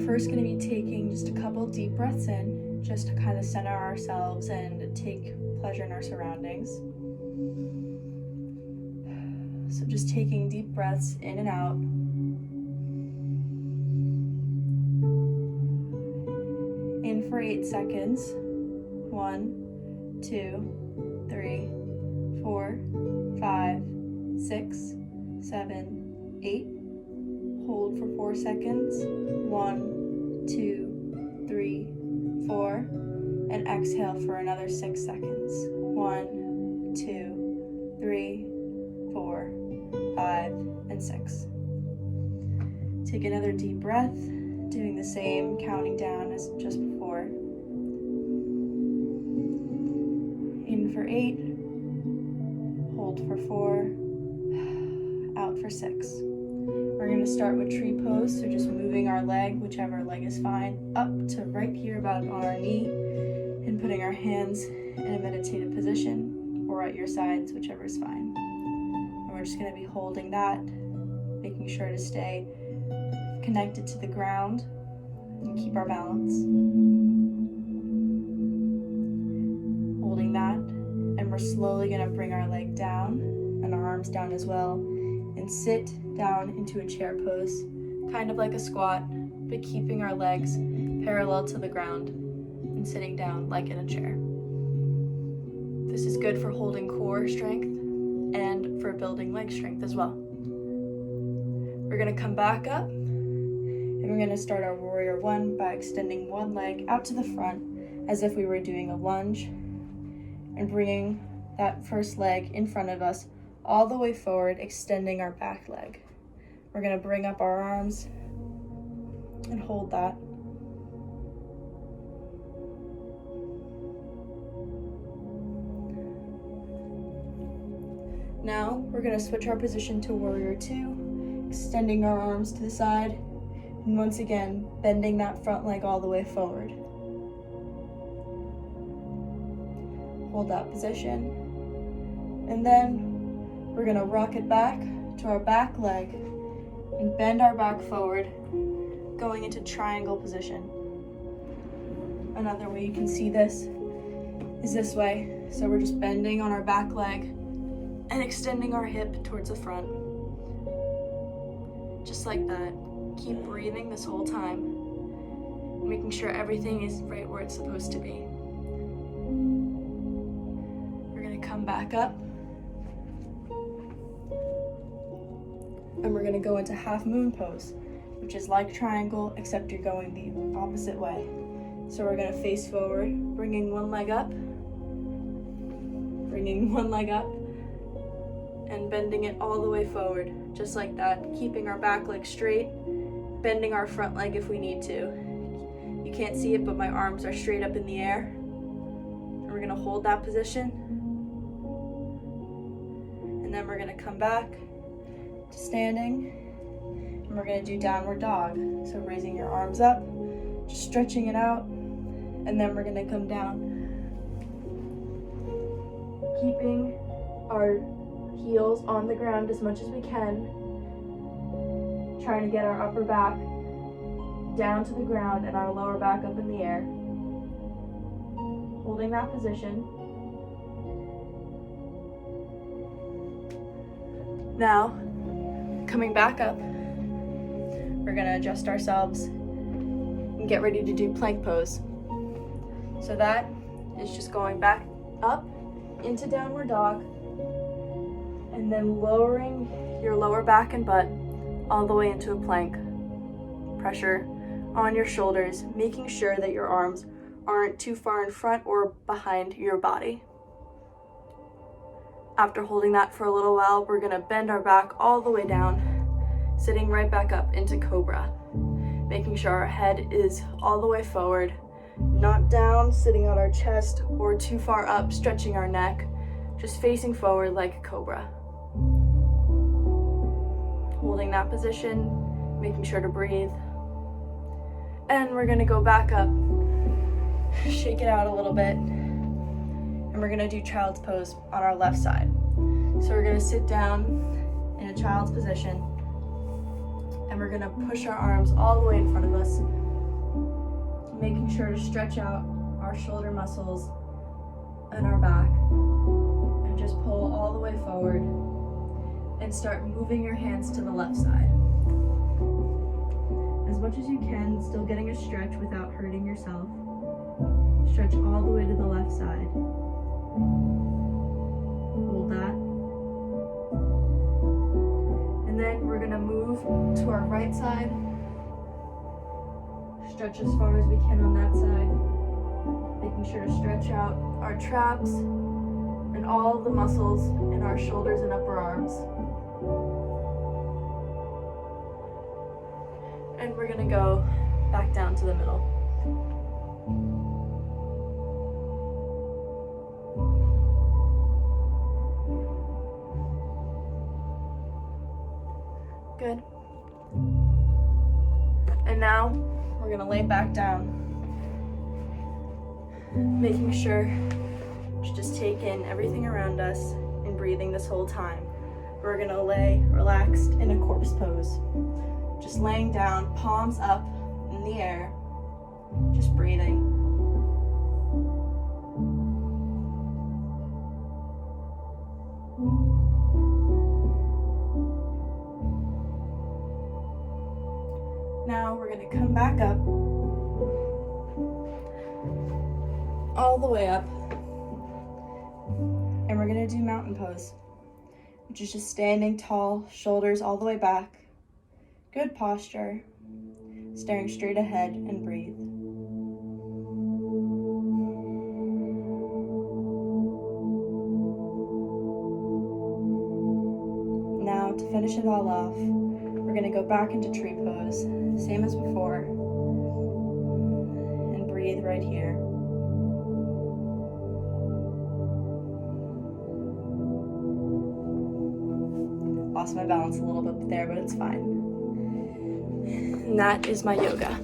first going to be taking just a couple deep breaths in, just to kind of center ourselves and take pleasure in our surroundings. So just taking deep breaths in and out. In for 8 seconds. 1, 2, 3, 4, 5, 6, 7, 8. Hold for 4 seconds. 1, 2, 3, 4. And exhale for another 6 seconds. 1, 2, 3, 4, 5, and 6. Take another deep breath, doing the same, counting down as just before. In for 8, hold for 4, out for 6. We're going to start with tree pose, so just moving our leg, whichever leg is fine, up to right here about on our knee, and putting our hands in a meditative position, or at your sides, whichever is fine. And we're just going to be holding that, making sure to stay connected to the ground and keep our balance. Holding that, and we're slowly going to bring our leg down and our arms down as well, and sit down into a chair pose, kind of like a squat, but keeping our legs parallel to the ground and sitting down like in a chair. This is good for holding core strength and for building leg strength as well. We're going to come back up, and we're going to start our warrior one by extending one leg out to the front as if we were doing a lunge, and bringing that first leg in front of us all the way forward, extending our back leg. We're going to bring up our arms and hold that. Now we're going to switch our position to warrior two, extending our arms to the side, and once again bending that front leg all the way forward. Hold that position, and then we're going to rock it back to our back leg and bend our back forward, going into triangle position. Another way you can see this is this way. So we're just bending on our back leg and extending our hip towards the front. Just like that. Keep breathing this whole time, making sure everything is right where it's supposed to be. We're going to come back up, and we're going to go into half moon pose, which is like triangle, except you're going the opposite way. So we're going to face forward, bringing one leg up, and bending it all the way forward, just like that, keeping our back leg straight, bending our front leg if we need to. You can't see it, but my arms are straight up in the air. And we're going to hold that position, and then we're going to come back to standing, and we're going to do downward dog. So raising your arms up, just stretching it out, and then we're going to come down, keeping our heels on the ground as much as we can, trying to get our upper back down to the ground and our lower back up in the air, holding that position. Now, coming back up, we're going to adjust ourselves and get ready to do plank pose. So that is just going back up into downward dog, and then lowering your lower back and butt all the way into a plank. Pressure on your shoulders, making sure that your arms aren't too far in front or behind your body. After holding that for a little while, we're going to bend our back all the way down, sitting right back up into cobra, making sure our head is all the way forward, not down, sitting on our chest, or too far up, stretching our neck, just facing forward like a cobra. Holding that position, making sure to breathe. And we're going to go back up, shake it out a little bit, and we're going to do child's pose on our left side. So we're going to sit down in a child's position, and we're going to push our arms all the way in front of us, making sure to stretch out our shoulder muscles and our back. And just pull all the way forward and start moving your hands to the left side. As much as you can, still getting a stretch without hurting yourself. Stretch all the way to the left side. Hold that. And then we're gonna move to our right side. Stretch as far as we can on that side. Making sure to stretch out our traps and all the muscles in our shoulders and upper arms. And we're gonna go back down to the middle. Good. And now we're gonna lay back down, making sure to just take in everything around us and breathing this whole time. We're gonna lay relaxed in a corpse pose. Just laying down, palms up in the air, just breathing. Now we're gonna come back up, all the way up, and we're gonna do mountain pose, which is just standing tall, shoulders all the way back. Good posture, staring straight ahead and breathe. Now to finish it all off, we're gonna go back into tree pose, same as before, and breathe right here. Lost my balance a little bit there, but it's fine. And that is my yoga.